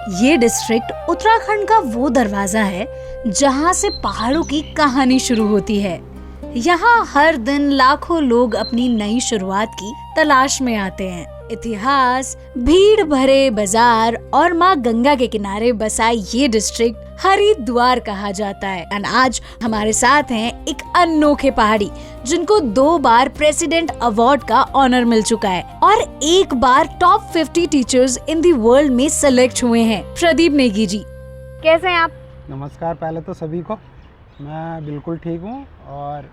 ये डिस्ट्रिक्ट उत्तराखंड का वो दरवाजा है जहाँ से पहाड़ों की कहानी शुरू होती है। यहाँ हर दिन लाखों लोग अपनी नई शुरुआत की तलाश में आते हैं। इतिहास, भीड़ भरे बाजार और माँ गंगा के किनारे बसा ये डिस्ट्रिक्ट हरिद्वार कहा जाता है। एंड आज हमारे साथ हैं एक अनोखे पहाड़ी जिनको 2 बार प्रेसिडेंट अवार्ड का ऑनर मिल चुका है और 1 बार top 50 teachers in the world में सेलेक्ट हुए हैं। प्रदीप नेगी जी, कैसे हैं आप? नमस्कार। पहले तो सभी को मैं बिल्कुल ठीक हूँ और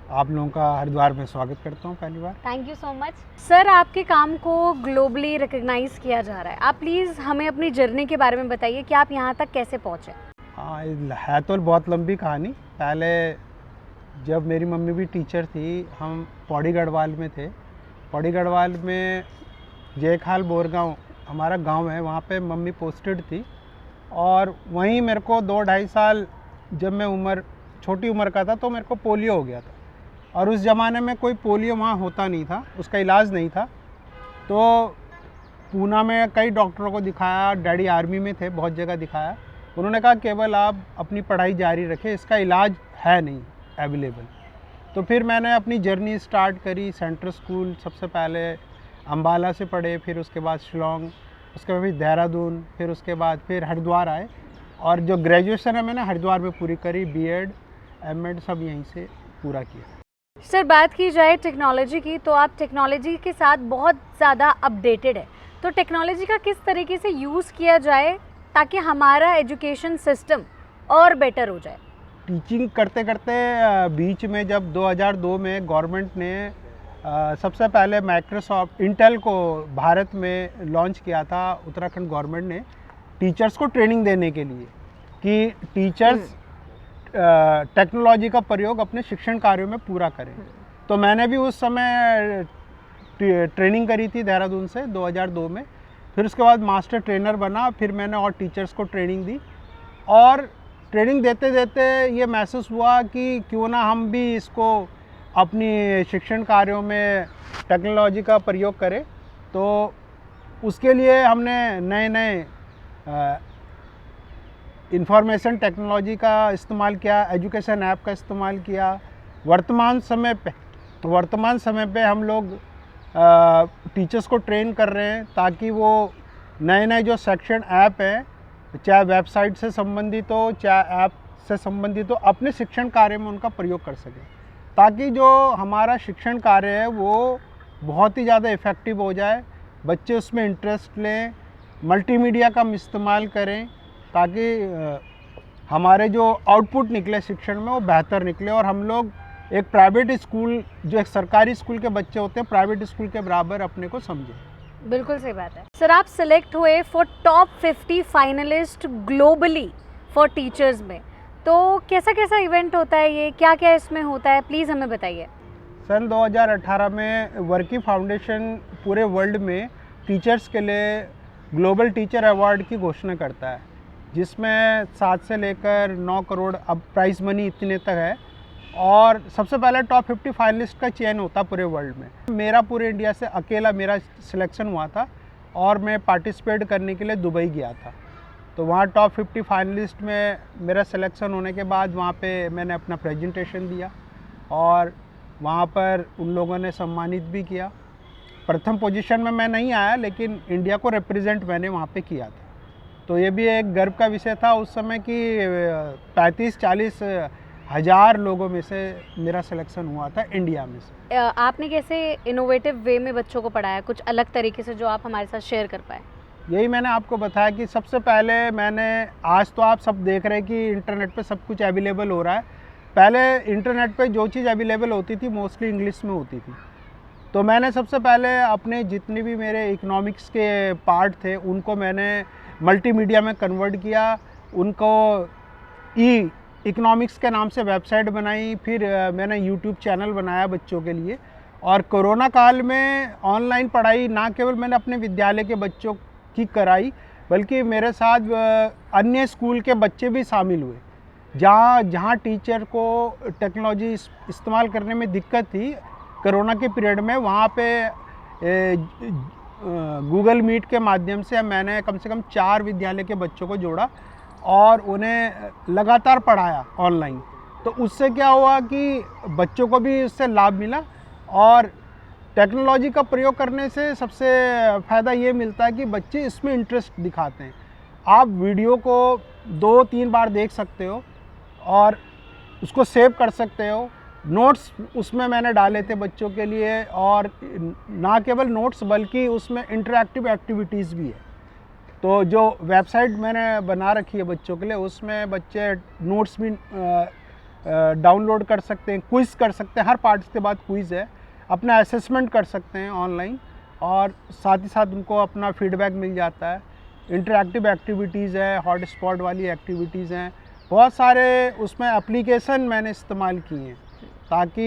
आप लोगों का हरिद्वार में स्वागत करता हूँ पहली बार। Thank you so much sir. आपके काम को ग्लोबली रिकग्नाइज किया जा रहा है। आप प्लीज़ हमें अपनी जर्नी के बारे में बताइए कि आप यहाँ तक कैसे पहुँचे। हाँ, है तो बहुत लंबी कहानी। पहले जब मेरी मम्मी भी टीचर थी, हम पौड़ी गढ़वाल में थे। पौड़ी गढ़वाल में जयखाल बोरगांव हमारा गांव है, वहाँ पे मम्मी पोस्टेड थी और वहीं मेरे को 2-2.5 साल जब मैं छोटी उम्र का था तो मेरे को पोलियो हो गया था। और उस ज़माने में कोई पोलियो वहाँ होता नहीं था, उसका इलाज नहीं था। तो पूना में कई डॉक्टरों को दिखाया, डैडी आर्मी में थे, बहुत जगह दिखाया। उन्होंने कहा केवल आप अपनी पढ़ाई जारी रखें, इसका इलाज है नहीं अवेलेबल। तो फिर मैंने अपनी जर्नी स्टार्ट करी। सेंट्रल स्कूल सबसे पहले अम्बाला से पढ़े, फिर उसके बाद शिलोंग, उसके बाद फिर देहरादून, फिर उसके बाद फिर हरिद्वार आए। और जो ग्रेजुएशन है मैंने हरिद्वार में पूरी करी, बीएड एमएड सब यहीं से पूरा किया। सर, बात की जाए टेक्नोलॉजी की तो आप टेक्नोलॉजी के साथ बहुत ज़्यादा अपडेटेड है। तो टेक्नोलॉजी का किस तरीके से यूज़ किया जाए ताकि हमारा एजुकेशन सिस्टम और बेटर हो जाए? टीचिंग करते करते बीच में जब 2002 में गवर्नमेंट ने सबसे पहले माइक्रोसॉफ्ट इंटेल को भारत में लॉन्च किया था, उत्तराखंड गवर्नमेंट ने टीचर्स को ट्रेनिंग देने के लिए कि टीचर्स टेक्नोलॉजी का प्रयोग अपने शिक्षण कार्यों में पूरा करें। तो मैंने भी उस समय ट्रेनिंग करी थी देहरादून से 2002 में। फिर उसके बाद मास्टर ट्रेनर बना, फिर मैंने और टीचर्स को ट्रेनिंग दी। और ट्रेनिंग देते देते ये महसूस हुआ कि क्यों ना हम भी इसको अपनी शिक्षण कार्यों में टेक्नोलॉजी का प्रयोग करें। तो उसके लिए हमने नए नए इंफॉर्मेशन टेक्नोलॉजी का इस्तेमाल किया, एजुकेशन ऐप का इस्तेमाल किया। वर्तमान समय पे हम लोग टीचर्स को ट्रेन कर रहे हैं ताकि वो नए नए जो शिक्षण ऐप हैं, चाहे वेबसाइट से संबंधित हो चाहे ऐप से संबंधित हो, अपने शिक्षण कार्य में उनका प्रयोग कर सकें ताकि जो हमारा शिक्षण कार्य है वो बहुत ही ज़्यादा इफ़ेक्टिव हो जाए। बच्चे उसमें इंटरेस्ट लें, मल्टीमीडिया का हम इस्तेमाल करें ताकि हमारे जो आउटपुट निकले शिक्षण में वो बेहतर निकले और हम लोग एक प्राइवेट स्कूल, जो एक सरकारी स्कूल के बच्चे होते हैं, प्राइवेट स्कूल के बराबर अपने को समझें। बिल्कुल सही बात है सर। आप सिलेक्ट हुए for top 50 finalist globally for teachers में, तो कैसा कैसा इवेंट होता है ये, क्या क्या इसमें होता है, प्लीज़ हमें बताइए। सन 2018 में वर्की फाउंडेशन पूरे वर्ल्ड में टीचर्स के लिए ग्लोबल टीचर अवार्ड की घोषणा करता है, जिसमें 7 से लेकर 9 करोड़ अब प्राइज़ मनी इतने तक है। और सबसे पहले टॉप 50 फाइनलिस्ट का चयन होता पूरे वर्ल्ड में। मेरा पूरे इंडिया से अकेला मेरा सिलेक्शन हुआ था और मैं पार्टिसिपेट करने के लिए दुबई गया था। तो वहाँ टॉप 50 फाइनलिस्ट में मेरा सिलेक्शन होने के बाद वहाँ पे मैंने अपना प्रेजेंटेशन दिया और वहाँ पर उन लोगों ने सम्मानित भी किया। प्रथम पोजीशन में मैं नहीं आया, लेकिन इंडिया को रिप्रेजेंट मैंने वहाँ पे किया था। तो ये भी एक गर्व का विषय था उस समय कि 35-40 हज़ार लोगों में से मेरा सिलेक्शन हुआ था इंडिया में से। आपने कैसे इनोवेटिव वे में बच्चों को पढ़ाया, कुछ अलग तरीके से जो आप हमारे साथ शेयर कर पाए? यही मैंने आपको बताया कि सबसे पहले आज तो आप सब देख रहे हैं कि इंटरनेट पे सब कुछ अवेलेबल हो रहा है। पहले इंटरनेट पे जो चीज़ अवेलेबल होती थी मोस्टली इंग्लिश में होती थी। तो मैंने सबसे पहले अपने जितने भी मेरे इकोनॉमिक्स के पार्ट थे उनको मैंने मल्टीमीडिया में कन्वर्ट किया। उनको इकोनॉमिक्स के नाम से वेबसाइट बनाई, फिर मैंने यूट्यूब चैनल बनाया बच्चों के लिए। और कोरोना काल में ऑनलाइन पढ़ाई ना केवल मैंने अपने विद्यालय के बच्चों की कराई, बल्कि मेरे साथ अन्य स्कूल के बच्चे भी शामिल हुए। जहाँ टीचर को टेक्नोलॉजी इस्तेमाल करने में दिक्कत थी कोरोना के पीरियड में, वहाँ पे गूगल मीट के माध्यम से मैंने कम से कम 4 विद्यालय के बच्चों को जोड़ा और उन्हें लगातार पढ़ाया ऑनलाइन। तो उससे क्या हुआ कि बच्चों को भी उससे लाभ मिला और टेक्नोलॉजी का प्रयोग करने से सबसे फ़ायदा ये मिलता है कि बच्चे इसमें इंटरेस्ट दिखाते हैं। आप वीडियो को 2-3 बार देख सकते हो और उसको सेव कर सकते हो। नोट्स उसमें मैंने डाले थे बच्चों के लिए और ना केवल नोट्स बल्कि उसमें इंटरैक्टिव एक्टिविटीज़ भी है। तो जो वेबसाइट मैंने बना रखी है बच्चों के लिए उसमें बच्चे नोट्स भी डाउनलोड कर सकते हैं, क्विज़ कर सकते हैं, हर पार्ट के बाद क्विज़ है, अपना असेसमेंट कर सकते हैं ऑनलाइन और साथ ही साथ उनको अपना फीडबैक मिल जाता है। इंटरैक्टिव एक्टिविटीज़ है, हॉट स्पॉट वाली एक्टिविटीज़ हैं, बहुत सारे उसमें एप्लीकेशन मैंने इस्तेमाल किए हैं ताकि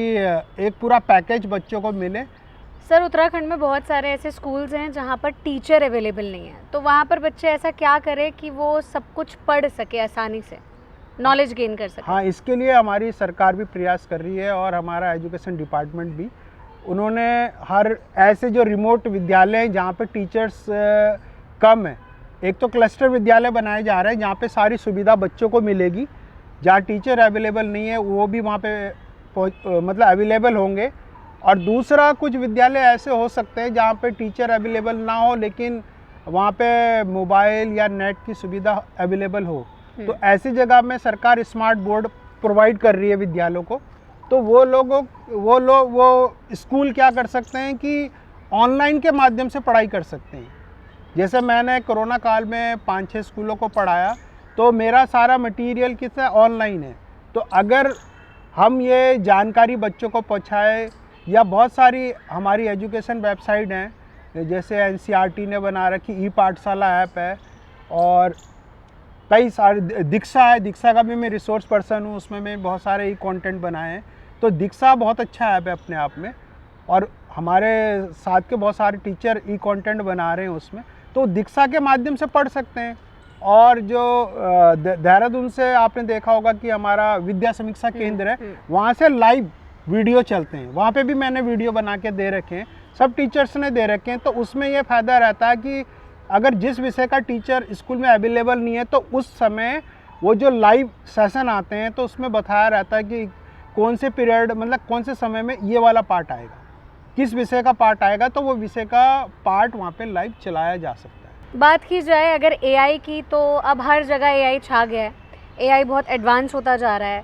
एक पूरा पैकेज बच्चों को मिले। सर उत्तराखंड में बहुत सारे ऐसे स्कूल्स हैं जहाँ पर टीचर अवेलेबल नहीं है, तो वहाँ पर बच्चे ऐसा क्या करें कि वो सब कुछ पढ़ सके, आसानी से नॉलेज गेन कर सके? हाँ, इसके लिए हमारी सरकार भी प्रयास कर रही है और हमारा एजुकेशन डिपार्टमेंट भी। उन्होंने हर ऐसे जो रिमोट विद्यालय हैं जहाँ पे टीचर्स कम है, एक तो क्लस्टर विद्यालय बनाए जा रहे हैं जहाँ पे सारी सुविधा बच्चों को मिलेगी। जहाँ टीचर अवेलेबल नहीं है वो भी वहाँ पे मतलब अवेलेबल होंगे। और दूसरा, कुछ विद्यालय ऐसे हो सकते हैं जहाँ पे टीचर अवेलेबल ना हो लेकिन वहाँ पे मोबाइल या नेट की सुविधा अवेलेबल हो। तो ऐसी जगह में सरकार स्मार्ट बोर्ड प्रोवाइड कर रही है विद्यालयों को। तो वो स्कूल क्या कर सकते हैं कि ऑनलाइन के माध्यम से पढ़ाई कर सकते हैं। जैसे मैंने कोरोना काल में 5-6 स्कूलों को पढ़ाया तो मेरा सारा मटेरियल किससे ऑनलाइन है। तो अगर हम ये जानकारी बच्चों को पहुँचाए या बहुत सारी हमारी एजुकेशन वेबसाइट हैं, जैसे NCERT ने बना रखी ई पाठशाला ऐप है और कई सारे दीक्षा है, दीक्षा का भी मैं रिसोर्स पर्सन हूँ, उसमें मैं बहुत सारे ई कंटेंट बनाए हैं। तो दीक्षा बहुत अच्छा ऐप है अपने आप में और हमारे साथ के बहुत सारे टीचर ई कंटेंट बना रहे हैं उसमें। तो दीक्षा के माध्यम से पढ़ सकते हैं। और जो देहरादून से आपने देखा होगा कि हमारा विद्या समीक्षा केंद्र है, वहाँ से लाइव वीडियो चलते हैं, वहाँ पे भी मैंने वीडियो बना के दे रखे हैं, सब टीचर्स ने दे रखे हैं। तो उसमें ये फ़ायदा रहता है कि अगर जिस विषय का टीचर स्कूल में अवेलेबल नहीं है तो उस समय वो जो लाइव सेशन आते हैं तो उसमें बताया रहता है कि कौन से पीरियड मतलब कौन से समय में ये वाला पार्ट आएगा, किस विषय का पार्ट आएगा, तो वो विषय का पार्ट वहाँ पे लाइव चलाया जा सकता है। बात की जाए अगर AI की, तो अब हर जगह AI छा गया है, AI बहुत एडवांस होता जा रहा है,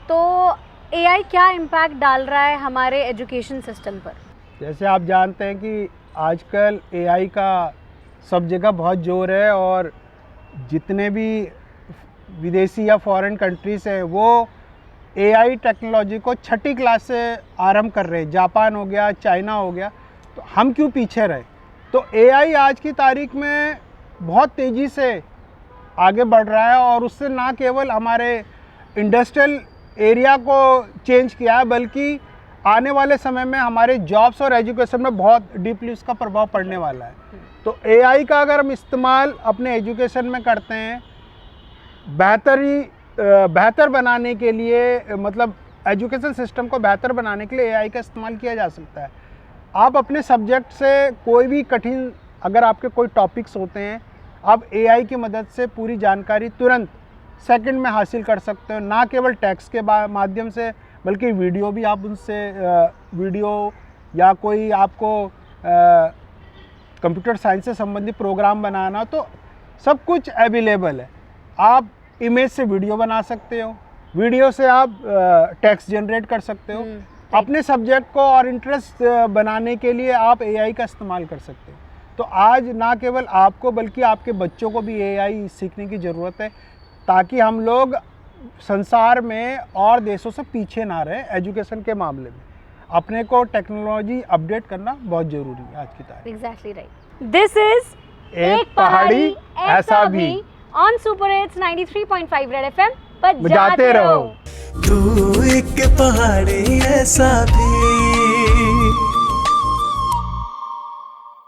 तो AI क्या इम्पैक्ट डाल रहा है हमारे एजुकेशन सिस्टम पर? जैसे आप जानते हैं कि आजकल AI का सब जगह बहुत जोर है और जितने भी विदेशी या फॉरेन कंट्रीज़ हैं वो AI टेक्नोलॉजी को 6ठी क्लास से आरंभ कर रहे हैं। जापान हो गया, चाइना हो गया, तो हम क्यों पीछे रहे? तो AI आज की तारीख में बहुत तेज़ी से आगे बढ़ रहा है और उससे ना केवल हमारे इंडस्ट्रियल एरिया को चेंज किया है बल्कि आने वाले समय में हमारे जॉब्स और एजुकेशन में बहुत डीपली उसका प्रभाव पड़ने वाला है। तो AI का अगर हम इस्तेमाल अपने एजुकेशन में करते हैं बेहतर बनाने के लिए, मतलब एजुकेशन सिस्टम को बेहतर बनाने के लिए AI का इस्तेमाल किया जा सकता है। आप अपने सब्जेक्ट से कोई भी कठिन अगर आपके कोई टॉपिक्स होते हैं, आप AI की मदद से पूरी जानकारी तुरंत सेकंड में हासिल कर सकते हो। ना केवल टेक्स्ट के माध्यम से बल्कि वीडियो भी आप उनसे वीडियो या कोई आपको कंप्यूटर साइंस से संबंधित प्रोग्राम बनाना, तो सब कुछ अवेलेबल है। आप इमेज से वीडियो बना सकते हो, वीडियो से आप टेक्स्ट जनरेट कर सकते हो। अपने सब्जेक्ट को और इंटरेस्ट बनाने के लिए आप AI का इस्तेमाल कर सकते हो। तो आज ना केवल आपको बल्कि आपके बच्चों को भी AI सीखने की ज़रूरत है ताकि हम लोग संसार में और देशों से पीछे ना रहे। एजुकेशन के मामले में अपने को टेक्नोलॉजी अपडेट करना बहुत ज़रूरी है आज की तारीख। Exactly right. दिस इज एक पहाड़ी ऐसा भी on super hits 93.5 red FM। बजाते रहो। तू एक पहाड़ी ऐसा भी।